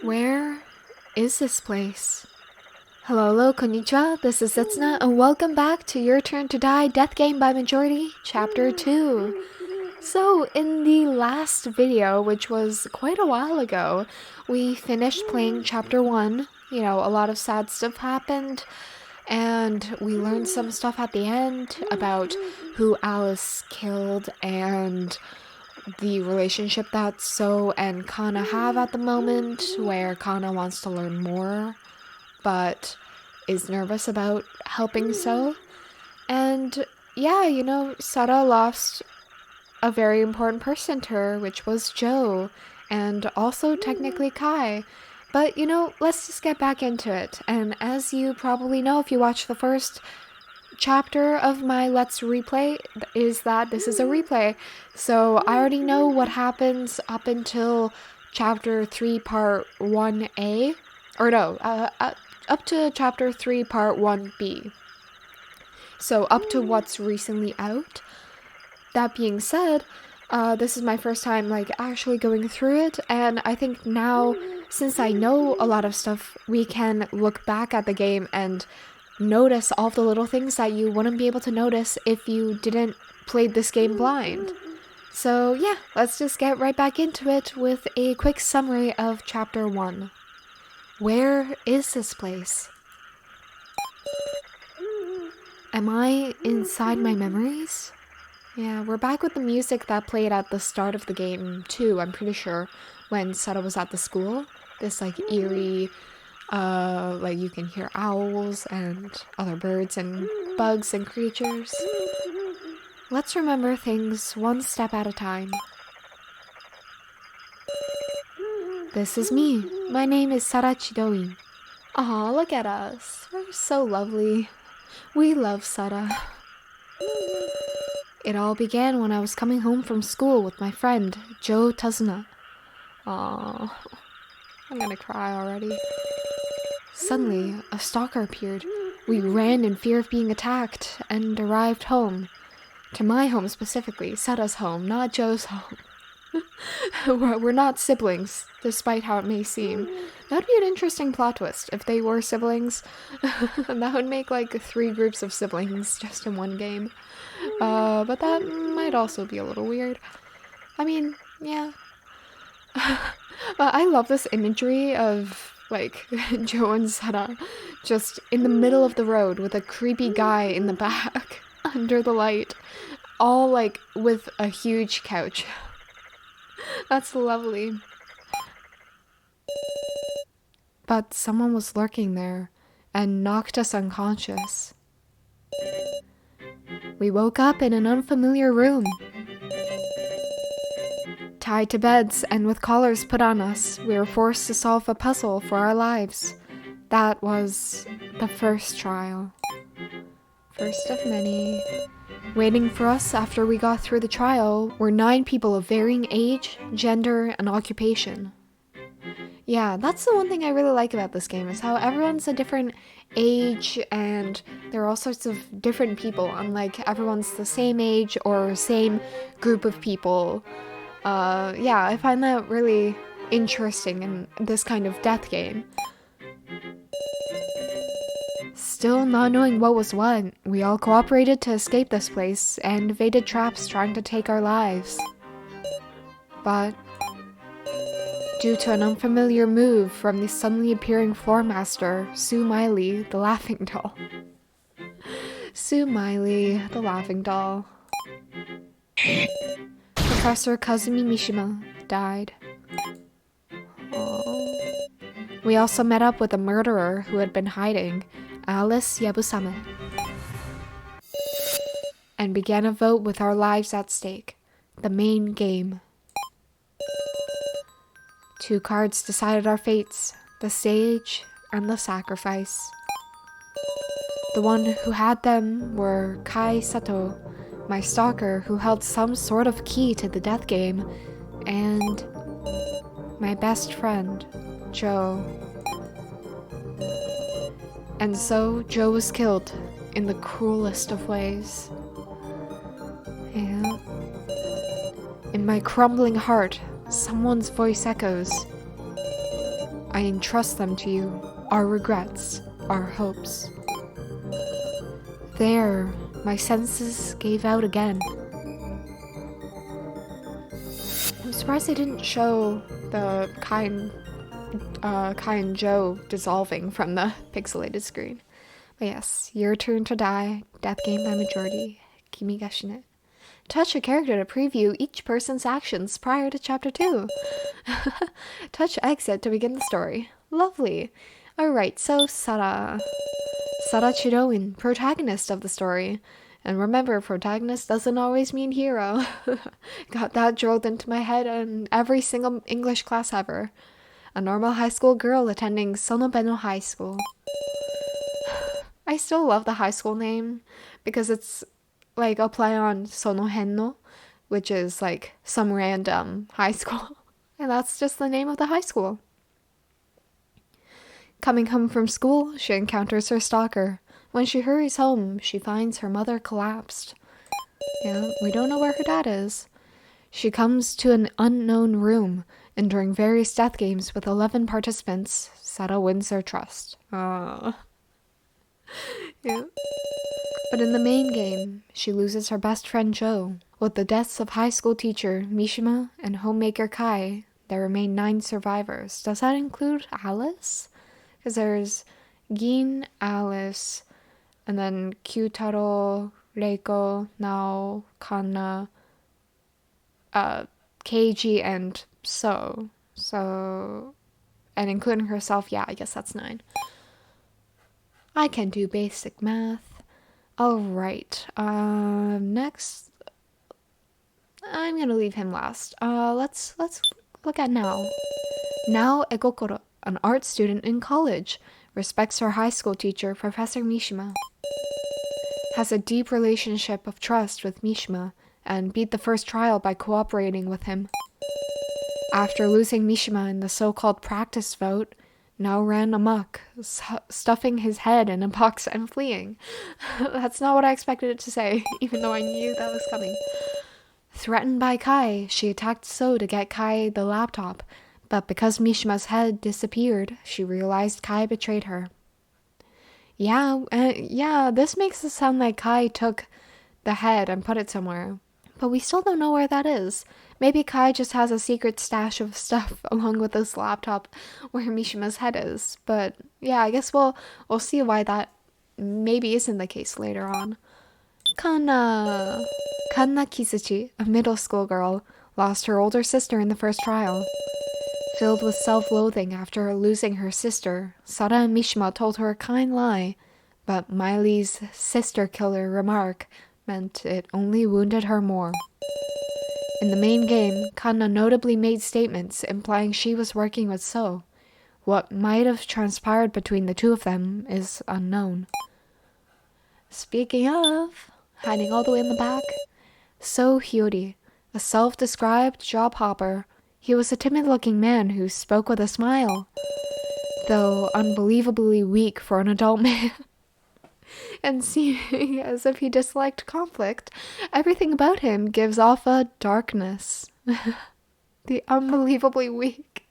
Where is this place? Hello, konnichiwa, this is Setsuna, and welcome back to Your Turn to Die Death Game by Majority, Chapter 2. So, in the last video, which was quite a while ago, we finished playing Chapter 1. You know, a lot of sad stuff happened, and we learned some stuff at the end about who Alice killed and the relationship that So and Kana have at the moment, where Kana wants to learn more, but is nervous about helping So. And yeah, you know, Sara lost a very important person to her, which was Joe, and also technically Kai. But, you know, let's just get back into it. And as you probably know if you watched the first chapter of my Let's Replay, is that this is a replay. So I already know what happens up until Chapter 3, Part 1A. Or no, up to Chapter 3, Part 1B. So up to what's recently out. That being said, this is my first time actually going through it, and I think now, since I know a lot of stuff, we can look back at the game and notice all the little things that you wouldn't be able to notice if you didn't play this game blind. So yeah, let's just get right back into it with a quick summary of Chapter 1. Where is this place? Am I inside my memories? Yeah, we're back with the music that played at the start of the game too, I'm pretty sure, when Sara was at the school. This eerie, you can hear owls and other birds and bugs and creatures. Let's remember things one step at a time. This is me. My name is Sara Chidoi. Aw, look at us. We're so lovely. We love Sara. It all began when I was coming home from school with my friend, Joe Tazuna. Aw, I'm gonna cry already. Suddenly, a stalker appeared. We ran in fear of being attacked and arrived home. To my home specifically, Sara's home, not Joe's home. We're not siblings, despite how it may seem. That would be an interesting plot twist if they were siblings. That would make 3 groups of siblings just in one game. But that might also be a little weird. I mean, yeah. But I love this imagery of Joe and Sara just in the middle of the road with a creepy guy in the back under the light, all with a huge couch. That's lovely. But someone was lurking there and knocked us unconscious. We woke up in an unfamiliar room. Tied to beds and with collars put on us, we were forced to solve a puzzle for our lives. That was the first trial. First of many. Waiting for us after we got through the trial were 9 people of varying age, gender, and occupation. Yeah, that's the one thing I really like about this game, is how everyone's a different age and there are all sorts of different people, unlike everyone's the same age or same group of people. Yeah, I find that really interesting in this kind of death game. Still not knowing what was what, we all cooperated to escape this place and evaded traps trying to take our lives. But due to an unfamiliar move from the suddenly appearing floor master, Sue Miley, the laughing doll. Sue Miley, the laughing doll. Professor Kazumi Mishima died. Aww. We also met up with a murderer who had been hiding, Alice Yabusame, and began a vote with our lives at stake, the main game. 2 cards decided our fates, the sage and the sacrifice. The one who had them were Kai Sato, my stalker who held some sort of key to the death game, and my best friend, Joe. And so Joe was killed in the cruelest of ways. And in my crumbling heart, someone's voice echoes. I entrust them to you, our regrets, our hopes. There, my senses gave out again. I'm surprised they didn't show the Kai and Joe dissolving from the pixelated screen. But yes, Your Turn to Die, Death Game by Majority, Kimi ga Shine. Touch a character to preview each person's actions prior to Chapter 2. Touch exit to begin the story. Lovely. Alright, so Sara Chiroin, protagonist of the story. And remember, protagonist doesn't always mean hero. Got that drilled into my head in every single English class ever. A normal high school girl attending Sonobeno High School. I still love the high school name because it's like a play on Sonohenno, which is like some random high school. And that's just the name of the high school. Coming home from school, she encounters her stalker. When she hurries home, she finds her mother collapsed. Yeah, we don't know where her dad is. She comes to an unknown room, and during various death games with 11 participants, Sara wins their trust. Yeah. But in the main game, she loses her best friend Joe. With the deaths of high school teacher Mishima and homemaker Kai, there remain 9 survivors. Does that include Alice? Because there's Gin, Alice, and then Q-Taro, Reiko, Nao, Kanna, Keiji, and So, and including herself, yeah, I guess that's 9. I can do basic math. Alright, next, I'm gonna leave him last. Let's look at Nao. Nao Egokoro, an art student in college, respects her high school teacher, Professor Mishima. Has a deep relationship of trust with Mishima, and beat the first trial by cooperating with him. After losing Mishima in the so-called practice vote, Nao ran amok, stuffing his head in a box and fleeing. That's not what I expected it to say, even though I knew that was coming. Threatened by Kai, she attacked So to get Kai the laptop, but because Mishima's head disappeared, she realized Kai betrayed her. Yeah, this makes it sound like Kai took the head and put it somewhere, but we still don't know where that is. Maybe Kai just has a secret stash of stuff along with this laptop where Mishima's head is. But yeah, I guess we'll see why that maybe isn't the case later on. Kanna Kizuchi, a middle school girl, lost her older sister in the first trial. Filled with self-loathing after losing her sister, Sara and Mishima told her a kind lie, but Miley's sister killer remark meant it only wounded her more. In the main game, Kanna notably made statements implying she was working with So. What might have transpired between the two of them is unknown. Speaking of, hiding all the way in the back, So Hyori, a self-described job hopper. He was a timid-looking man who spoke with a smile, though unbelievably weak for an adult man. And seeming as if he disliked conflict, everything about him gives off a darkness. The unbelievably weak.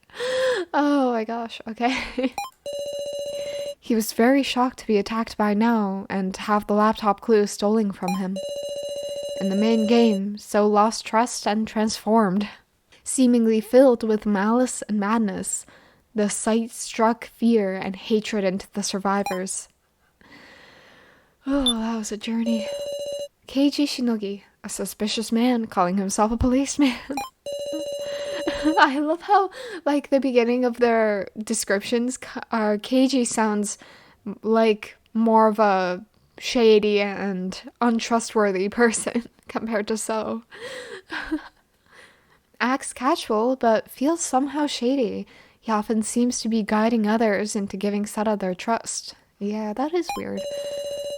Oh my gosh, okay. He was very shocked to be attacked by Nao and have the laptop clue stolen from him. In the main game, So lost trust and transformed. Seemingly filled with malice and madness, the sight struck fear and hatred into the survivors. Oh, that was a journey. Keiji Shinogi, a suspicious man calling himself a policeman. I love how, like, the beginning of their descriptions, Keiji sounds like more of a shady and untrustworthy person compared to So. Acts casual, but feels somehow shady. He often seems to be guiding others into giving Sara their trust. Yeah, that is weird.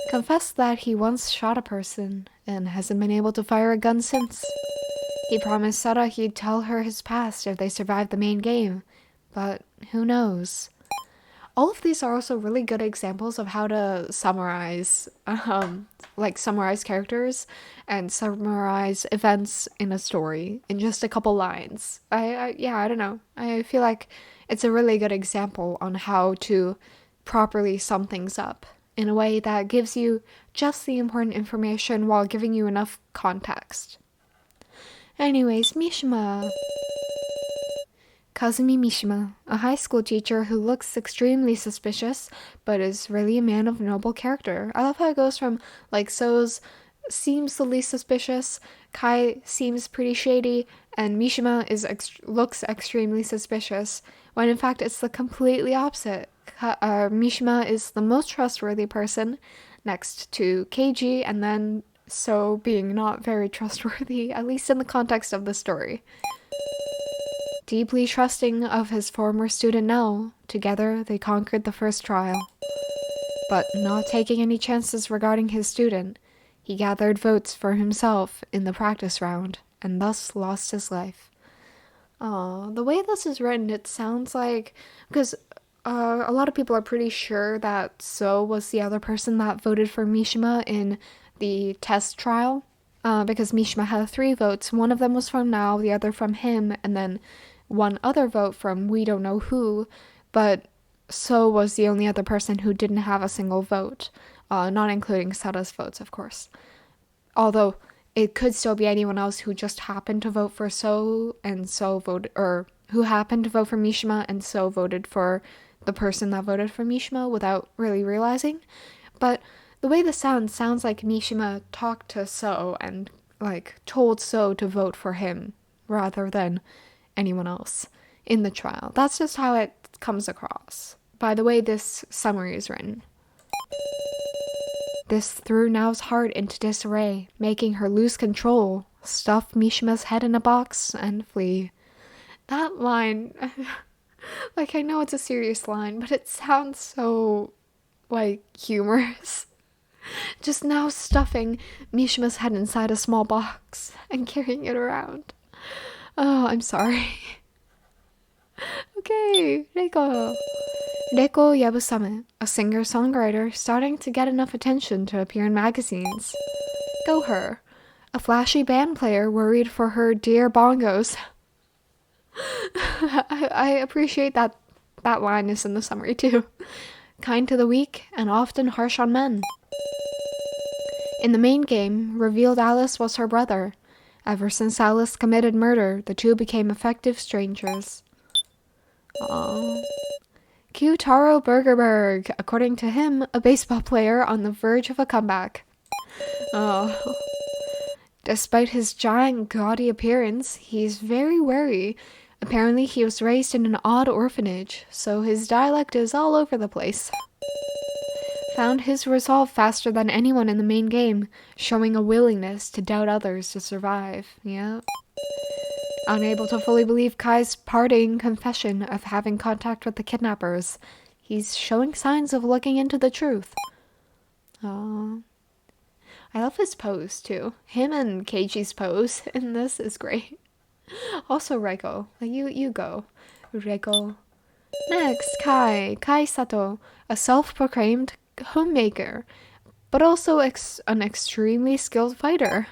Confessed that he once shot a person, and hasn't been able to fire a gun since. He promised Sara he'd tell her his past if they survived the main game, but who knows? all of these are also really good examples of how to summarize, summarize characters and summarize events in a story in just a couple lines. I don't know. I feel like it's a really good example on how to properly sum things up in a way that gives you just the important information while giving you enough context. Anyways, Mishima. Kazumi Mishima, a high school teacher who looks extremely suspicious, but is really a man of noble character. I love how it goes from, So's seems the least suspicious, Kai seems pretty shady, and Mishima looks extremely suspicious, when in fact it's the completely opposite. Mishima is the most trustworthy person, next to Keiji, and then So being not very trustworthy, at least in the context of the story. Deeply trusting of his former student now, together they conquered the first trial. But not taking any chances regarding his student, he gathered votes for himself in the practice round, and thus lost his life. The way this is written, it sounds like... Because a lot of people are pretty sure that So was the other person that voted for Mishima in the test trial. Because Mishima had 3 votes. One of them was from Now, the other from him, and then one other vote from we don't know who, but So was the only other person who didn't have a single vote, not including Sara's votes, of course. Although it could still be anyone else who just happened to vote for So, and So voted, or who happened to vote for Mishima, and So voted for the person that voted for Mishima without really realizing. But the way this sounds like Mishima talked to So and, told So to vote for him, rather than anyone else in the trial. That's just how it comes across, by the way this summary is written. This threw Nao's heart into disarray, making her lose control, stuff Mishima's head in a box, and flee. That line, I know it's a serious line, but it sounds so, humorous. Just Nao stuffing Mishima's head inside a small box and carrying it around. Oh, I'm sorry. Okay, Reiko. Reiko Yabusame, a singer-songwriter starting to get enough attention to appear in magazines. Go her, a flashy band player worried for her dear bongos. I appreciate that line is in the summary too. Kind to the weak and often harsh on men. In the main game, revealed Alice was her brother. Ever since Alice committed murder, the two became effective strangers. Aww. Q-Taro Burgerberg, according to him, a baseball player on the verge of a comeback. Oh. Despite his giant, gaudy appearance, he's very wary. Apparently he was raised in an odd orphanage, so his dialect is all over the place. Found his resolve faster than anyone in the main game, showing a willingness to doubt others to survive. Yeah. Unable to fully believe Kai's parting confession of having contact with the kidnappers, he's showing signs of looking into the truth. Aww. I love his pose, too. Him and Keiji's pose in this is great. Also, Reiko. You go. Reiko. Next, Kai Sato, a self-proclaimed homemaker, but also an extremely skilled fighter.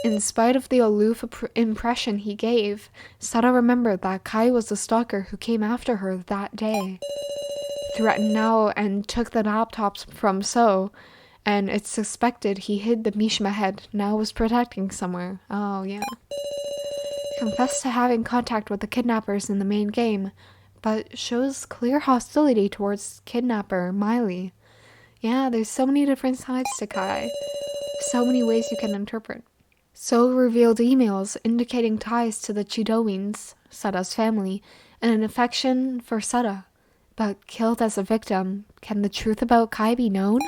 In spite of the aloof impression he gave, Sara remembered that Kai was the stalker who came after her that day. Threatened Nao and took the laptops from So, and it's suspected he hid the Mishima head Nao was protecting somewhere. Oh, yeah. Confessed to having contact with the kidnappers in the main game, but shows clear hostility towards kidnapper Miley. Yeah, there's so many different sides to Kai. So many ways you can interpret. So revealed emails indicating ties to the Chidoins, Sara's family, and an affection for Sara, but killed as a victim. Can the truth about Kai be known?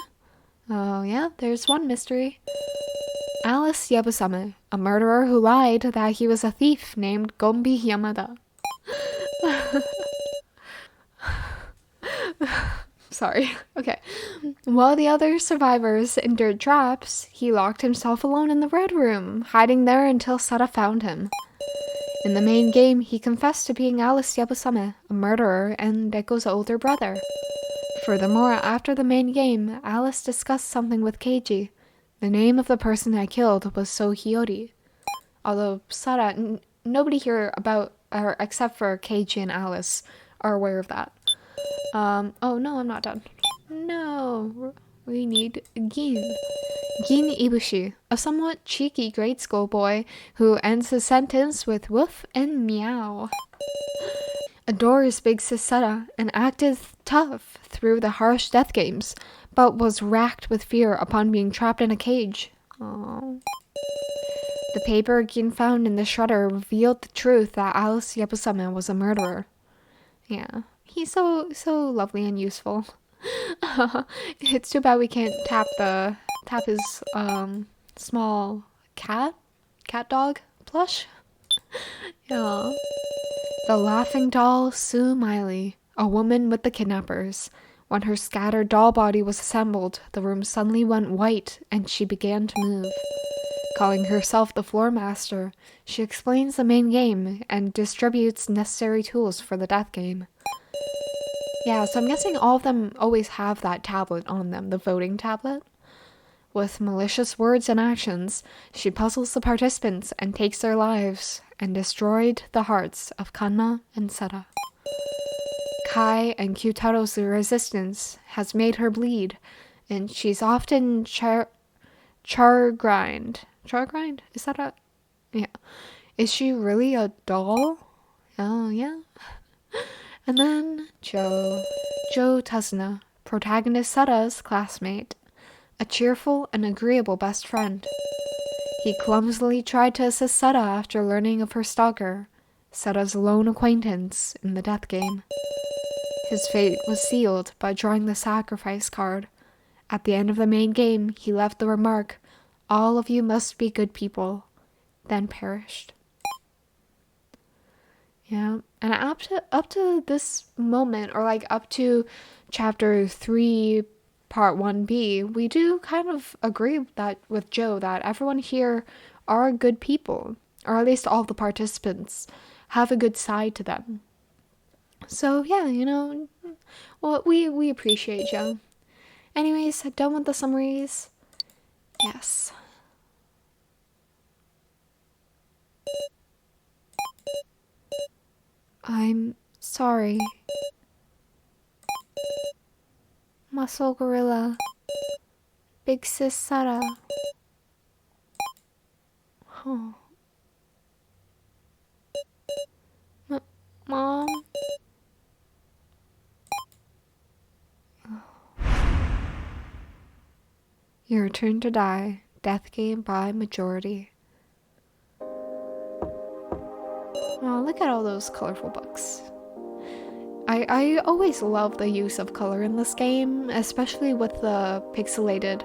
Oh yeah, there's one mystery. Alice Yabusame, a murderer who lied that he was a thief named Gombi Yamada. Sorry. Okay. While the other survivors endured traps, he locked himself alone in the red room, hiding there until Sara found him. In the main game, he confessed to being Alice Yabusame, a murderer and Deko's older brother. Furthermore, after the main game, Alice discussed something with Keiji. The name of the person I killed was Sohiyori. Although Sara, nobody here except for Keiji and Alice are aware of that. Oh no, I'm not done. No, we need Gin. Gin Ibushi, a somewhat cheeky grade school boy who ends his sentence with woof and meow. Adores big sis Sara and acted tough through the harsh death games, but was racked with fear upon being trapped in a cage. Aww. The paper Gin found in the shredder revealed the truth that Alice Yabusame was a murderer. Yeah, he's so lovely and useful. It's too bad we can't tap his small cat dog plush. Yeah. The laughing doll Sue Miley, a woman with the kidnappers. When her scattered doll body was assembled, the room suddenly went white and she began to move. Calling herself the Floor Master, she explains the main game and distributes necessary tools for the death game. Yeah, so I'm guessing all of them always have that tablet on them, the voting tablet. With malicious words and actions, she puzzles the participants and takes their lives, and destroyed the hearts of Kanna and Sara. Kai and Q-Taro's resistance has made her bleed, and she's often chagrined. Chagrined? Is that a... Yeah. Is she really a doll? Oh, yeah. And then Joe Tazuna, protagonist Sara's classmate. A cheerful and agreeable best friend. He clumsily tried to assist Sara after learning of her stalker, Sara's lone acquaintance in the death game. His fate was sealed by drawing the sacrifice card. At the end of the main game, he left the remark, "All of you must be good people," then perished. Yeah, and up to this moment, or like up to chapter 3, part 1b, we do kind of agree with Joe that everyone here are good people, or at least all the participants have a good side to them. So yeah, well, we appreciate Joe. Anyways, done with the summaries. Yes. I'm sorry. Muscle Gorilla. Big Sis Sara. Oh. Mom? Your Turn to Die. Death Game by Majority. Oh, look at all those colorful books. I always love the use of color in this game, especially with the pixelated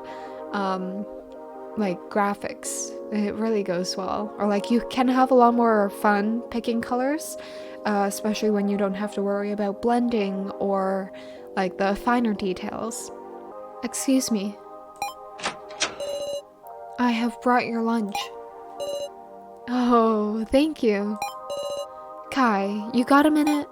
like graphics. It really goes well. Or like you can have a lot more fun picking colors, especially when you don't have to worry about blending or like the finer details. Excuse me. I have brought your lunch. Oh, thank you. Kai, you got a minute?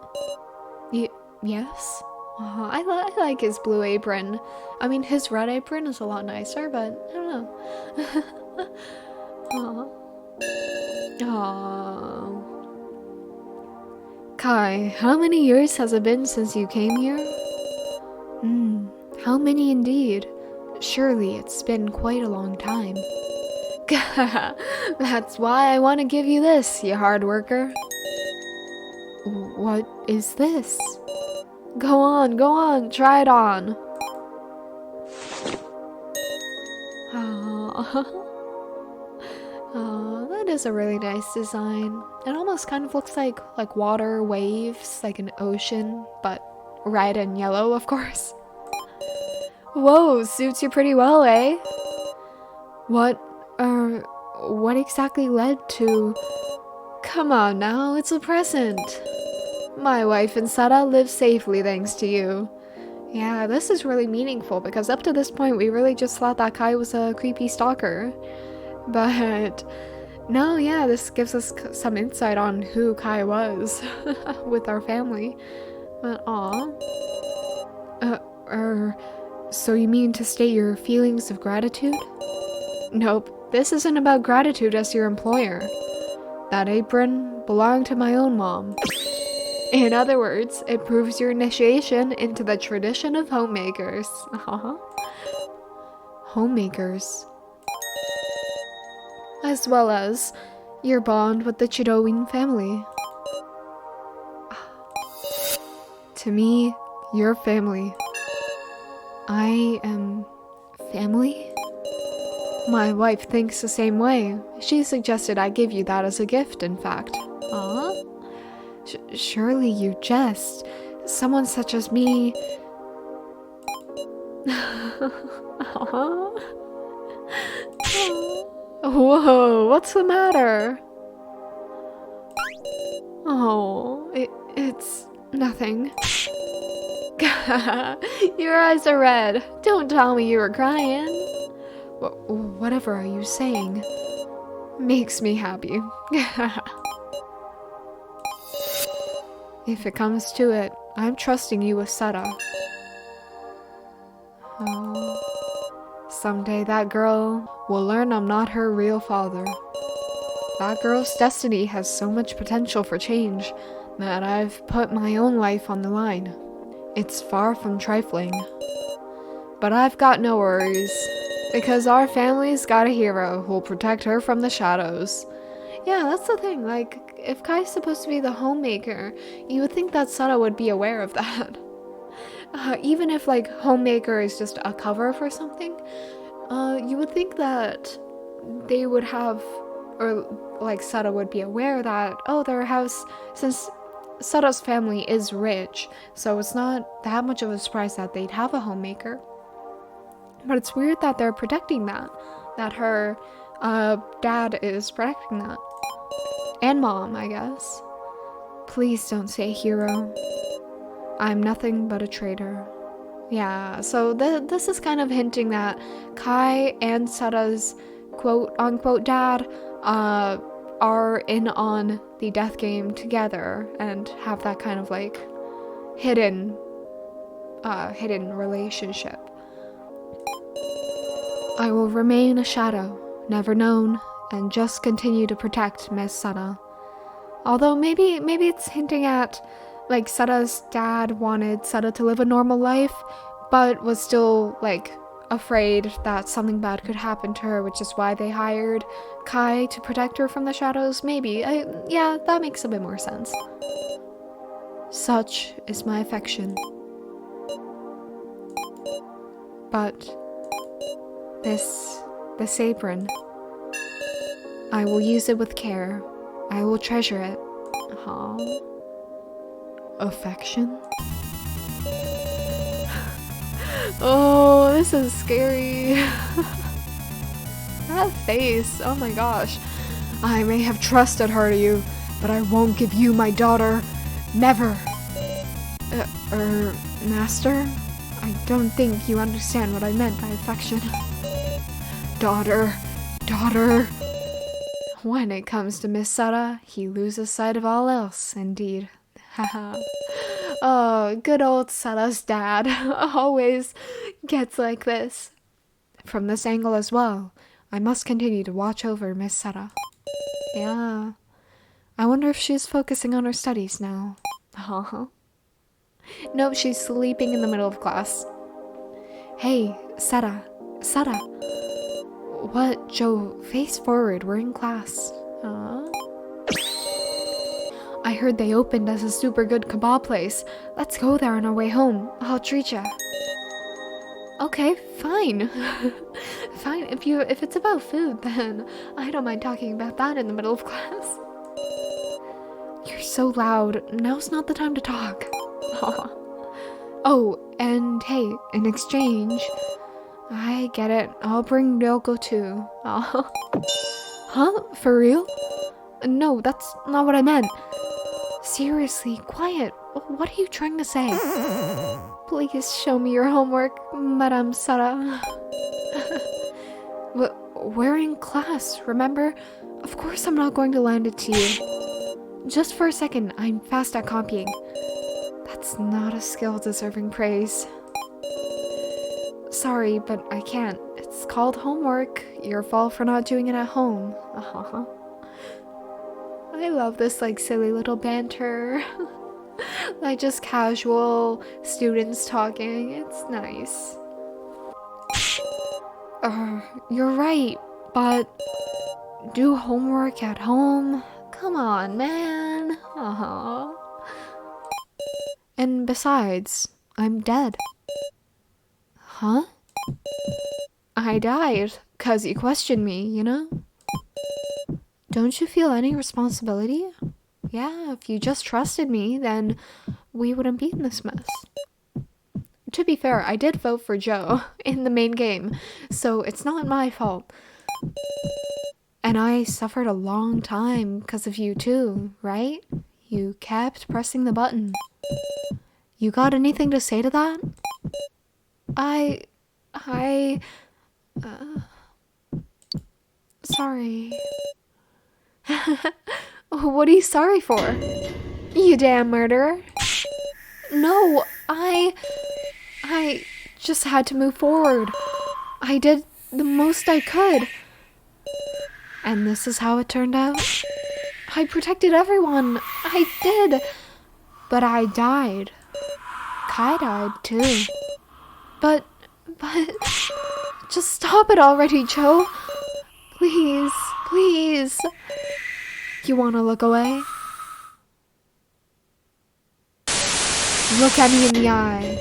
Yes? Oh, I like his blue apron. I mean, his red apron is a lot nicer, but I don't know. Aww. Kai, how many years has it been since you came here? How many indeed? Surely it's been quite a long time. That's why I want to give you this, you hard worker. What is this? Go on, try it on. Oh, that is a really nice design. It almost kind of looks like water waves, like an ocean, but red and yellow, of course. Whoa, suits you pretty well, eh? What exactly led to... Come on now, it's a present. My wife and Sara live safely thanks to you. Yeah, this is really meaningful because up to this point we really just thought that Kai was a creepy stalker. But No, yeah, this gives us some insight on who Kai was with our family. But aw. So you mean to state your feelings of gratitude? Nope, this isn't about gratitude as your employer. That apron belonged to my own mom. In other words, it proves your initiation into the tradition of homemakers. Homemakers. As well as your bond with the Chidoin family. To me, you're family. I am family? My wife thinks the same way. She suggested I give you that as a gift, in fact. Surely you jest. Someone such as me... Whoa, what's the matter? Oh, it's nothing. Your eyes are red. Don't tell me you were crying. Whatever are you saying? Makes me happy. If it comes to it, I'm trusting you with Sara. Oh, someday that girl will learn I'm not her real father. That girl's destiny has so much potential for change that I've put my own life on the line. It's far from trifling. But I've got no worries, because our family's got a hero who'll protect her from the shadows. Yeah, that's the thing, like, if Kai's supposed to be the homemaker, you would think that Sara would be aware of that. Even if, like, homemaker is just a cover for something, you would think that they would have, or, like, Sara would be aware that, oh, their house, since Sara's family is rich, so it's not that much of a surprise that they'd have a homemaker. But it's weird that they're protecting that her dad is protecting that. And mom, I guess. Please don't say hero. I'm nothing but a traitor. Yeah, so this is kind of hinting that Kai and Sara's quote-unquote dad are in on the death game together and have that kind of like hidden relationship. I will remain a shadow, never known, and just continue to protect Miss Sara. Although maybe it's hinting at like Sara's dad wanted Sara to live a normal life, but was still like afraid that something bad could happen to her, which is why they hired Kai to protect her from the shadows. Maybe. Yeah, that makes a bit more sense. Such is my affection. But this apron, I will use it with care. I will treasure it. Affection? Oh, this is scary. That face, oh my gosh. I may have trusted her to you, but I won't give you my daughter. Never. Master? I don't think you understand what I meant by affection. Daughter. When it comes to Miss Sara, he loses sight of all else, indeed. Haha. Oh, good old Sara's dad always gets like this. From this angle as well, I must continue to watch over Miss Sara. Yeah. I wonder if she's focusing on her studies now. Nope, she's sleeping in the middle of class. Hey, Sara. What, Joe? Face forward, we're in class. I heard they opened as a super good kebab place. Let's go there on our way home. I'll treat ya. Okay, fine. Fine, if it's about food, then I don't mind talking about that in the middle of class. You're so loud. Now's not the time to talk. Oh, and hey, in exchange, I get it. I'll bring Ryoko too. Huh? For real? No, that's not what I meant. Seriously, quiet. What are you trying to say? Please show me your homework, Madame Sara. we're in class, remember? Of course I'm not going to lend it to you. Just for a second, I'm fast at copying. That's not a skill deserving praise. Sorry, but I can't. It's called homework. Your fault for not doing it at home. I love this like silly little banter. Like just casual students talking. It's nice. You're right, but do homework at home? Come on, man. And besides, I'm dead. Huh? I died because you questioned me, you know? Don't you feel any responsibility? Yeah, if you just trusted me, then we wouldn't be in this mess. To be fair, I did vote for Joe in the main game, so it's not my fault. And I suffered a long time because of you too, right? You kept pressing the button. You got anything to say to that? Sorry. What are you sorry for? You damn murderer. No, I just had to move forward. I did the most I could. And this is how it turned out. I protected everyone. I did. But I died. Kai died too. But, just stop it already, Joe. Please, please. You want to look away? Look at me in the eye.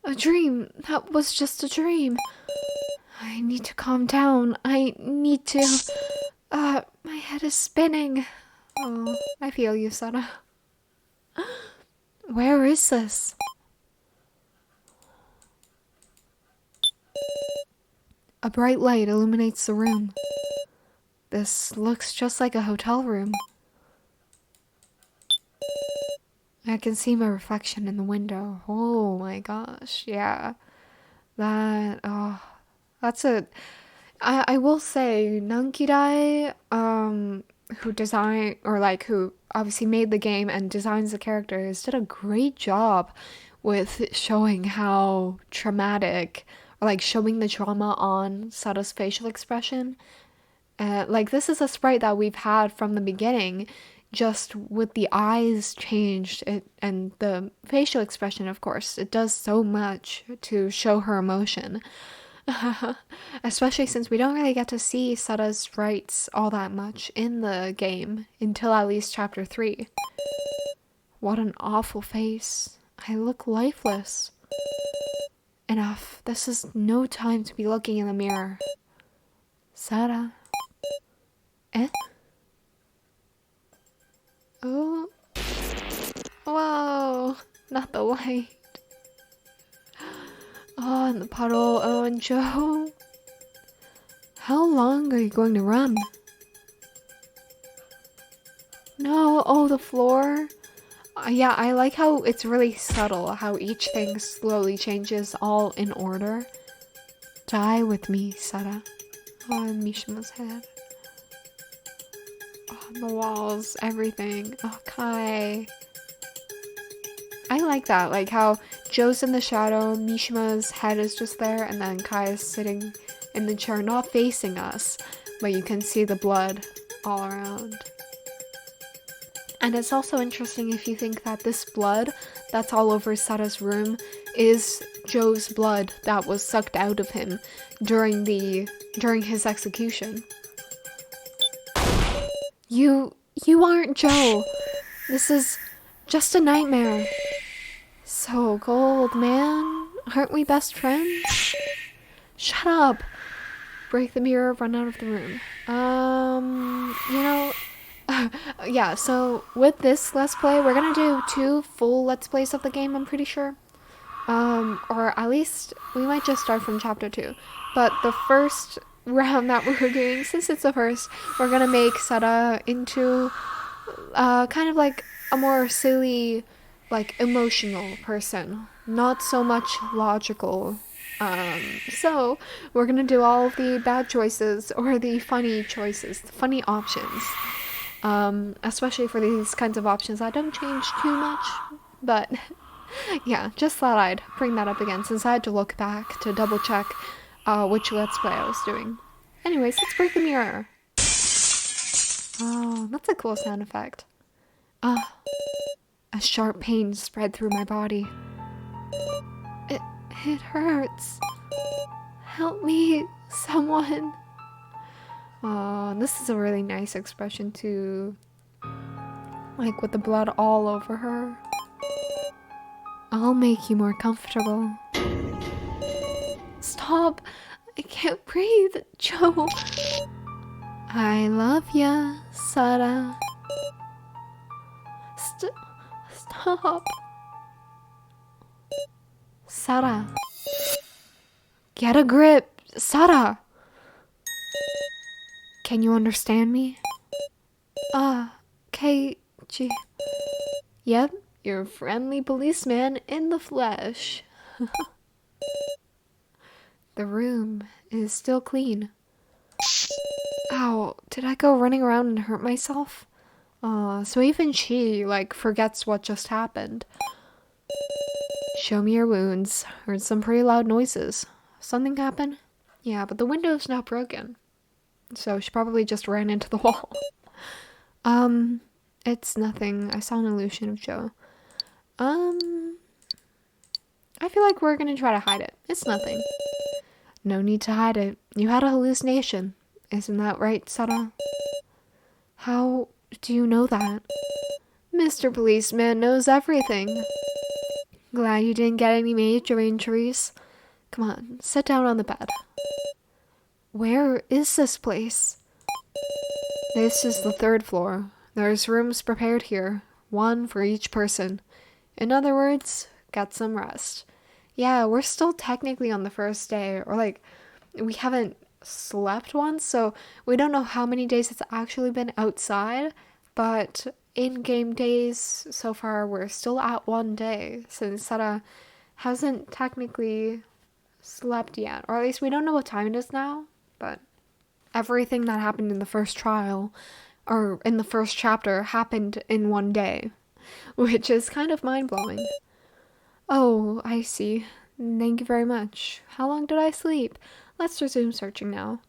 A dream. That was just a dream. I need to calm down. I need to... my head is spinning. Oh, I feel you, Sara. Where is this? A bright light illuminates the room. This looks just like a hotel room. I can see my reflection in the window. Oh my gosh, yeah. That's it. I will say, Nankidai, who obviously made the game and designs the characters, did a great job with showing how traumatic, or like showing the trauma on Sara's facial expression. Like this is a sprite that we've had from the beginning, just with the eyes changed and the facial expression, of course. It does so much to show her emotion. Especially since we don't really get to see Sara's sprites all that much in the game until at least chapter 3. What an awful face. I look lifeless. Enough. This is no time to be looking in the mirror. Sara. Oh. Whoa. Not the light. Oh, and the puddle. Oh, and Joe. How long are you going to run? No. Oh, the floor. Yeah, I like how it's really subtle, how each thing slowly changes all in order. Die with me, Sara. Oh, and Mishima's head. Oh, the walls, everything. Oh, Kai. I like that, like how Joe's in the shadow, Mishima's head is just there, and then Kai is sitting in the chair, not facing us, but you can see the blood all around. And it's also interesting if you think that this blood that's all over Sara's room is Joe's blood that was sucked out of him during his execution. You aren't Joe. This is just a nightmare. So cold, man. Aren't we best friends? Shut up. Break the mirror, run out of the room. Yeah, so with this Let's Play, we're gonna do 2 full Let's Plays of the game, I'm pretty sure. Or at least, we might just start from chapter 2. But the first round that we're doing, since it's the first, we're gonna make Sara into kind of like a more silly like emotional person, not so much logical. So we're gonna do all of the bad choices or the funny choices, the funny options. Especially for these kinds of options that don't change too much, but yeah, just thought I'd bring that up again since I had to look back to double check which Let's Play I was doing. Anyways, let's break the mirror. Oh, that's a cool sound effect. A sharp pain spread through my body. It hurts. Help me, someone. Oh, this is a really nice expression too. Like with the blood all over her. I'll make you more comfortable. Stop! I can't breathe, Joe. I love ya, Sara. Stop. Sara. Get a grip, Sara. Can you understand me? KG. Yep, your friendly policeman in the flesh. The room is still clean. Ow, did I go running around and hurt myself? So even she, like, forgets what just happened. Show me your wounds. Heard some pretty loud noises. Something happened? Yeah, but the window's not broken. So she probably just ran into the wall. It's nothing. I saw an illusion of Joe. I feel like we're gonna try to hide it. It's nothing. No need to hide it. You had a hallucination. Isn't that right, Sara? How do you know that? Mr. Policeman knows everything. Glad you didn't get any major injuries. Come on, sit down on the bed. Where is this place? This is the 3rd floor. There's rooms prepared here, one for each person. In other words, get some rest. Yeah, we're still technically on the first day, or like, we haven't slept once, so we don't know how many days it's actually been outside, but in-game days so far we're still at 1 day, since Sara hasn't technically slept yet, or at least we don't know what time it is now, but everything that happened in the first trial, or in the first chapter, happened in 1 day, which is kind of mind-blowing. Oh, I see. Thank you very much. How long did I sleep? Let's resume searching now.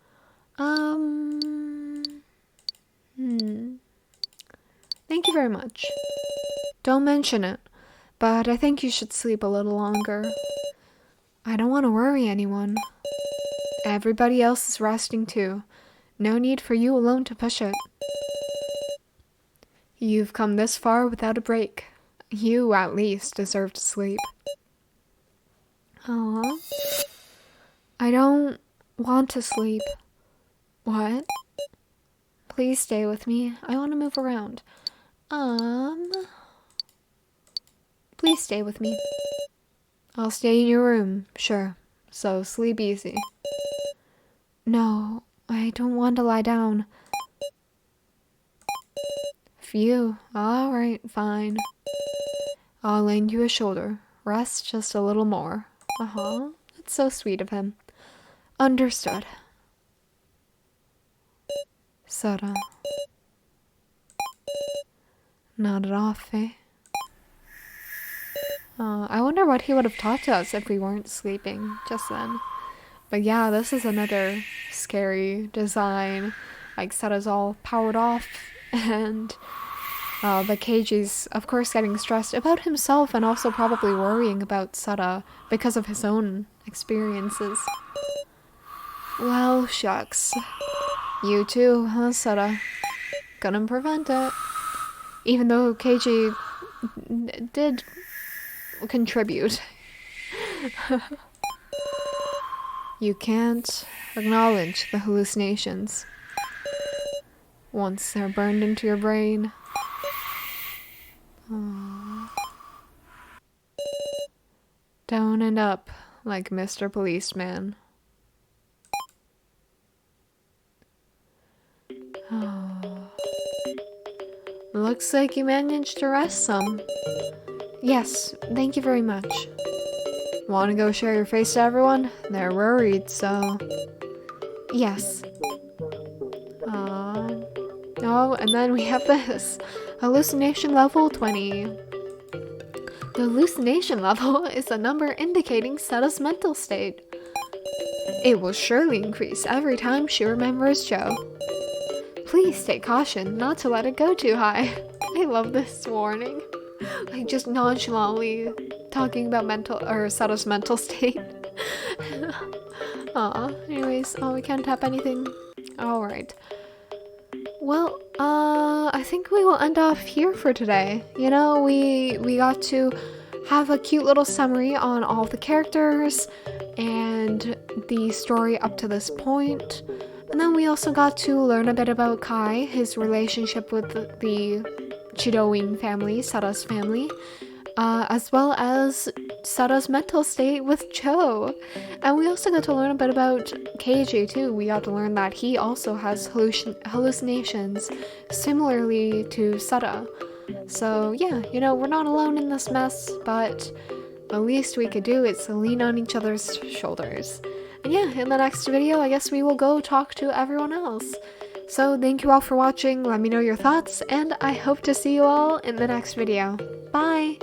Thank you very much. Don't mention it, but I think you should sleep a little longer. I don't want to worry anyone. Everybody else is resting too. No need for you alone to push it. You've come this far without a break. You, at least, deserve to sleep. Aww. I don't want to sleep. What? Please stay with me. I want to move around. Please stay with me. I'll stay in your room, sure. So sleep easy. No, I don't want to lie down. Phew. Alright, fine. I'll lend you a shoulder. Rest just a little more. That's so sweet of him. Understood. Sara. Nodded off, eh? I wonder what he would have taught to us if we weren't sleeping just then. But yeah, this is another scary design. Like, Sara's all powered off, and the Keiji's, of course, getting stressed about himself and also probably worrying about Sara because of his own experiences. Well, shucks. You too, huh, Sara? Couldn't prevent it. Even though Keiji did contribute. You can't acknowledge the hallucinations. Once they're burned into your brain. Aww. Don't end up like Mr. Policeman. Oh. Looks like you managed to rest some. Yes, thank you very much. Want to go share your face to everyone? They're worried, so... Yes. Oh, and then we have this. Hallucination level 20. The hallucination level is a number indicating Sara's mental state. It will surely increase every time she remembers Joe. Please take caution not to let it go too high. I love this warning. Like just nonchalantly talking about Sara's mental state. Anyways, we can't tap anything. Alright. Well, I think we will end off here for today. You know, we got to have a cute little summary on all the characters and the story up to this point. And then we also got to learn a bit about Kai, his relationship with the Chidoing family, Sara's family, as well as Sara's mental state with Joe. And we also got to learn a bit about KJ too. We got to learn that he also has hallucinations similarly to Sara. So yeah, you know, we're not alone in this mess, but the least we could do is lean on each other's shoulders. And yeah, in the next video, I guess we will go talk to everyone else. So thank you all for watching, let me know your thoughts, and I hope to see you all in the next video. Bye!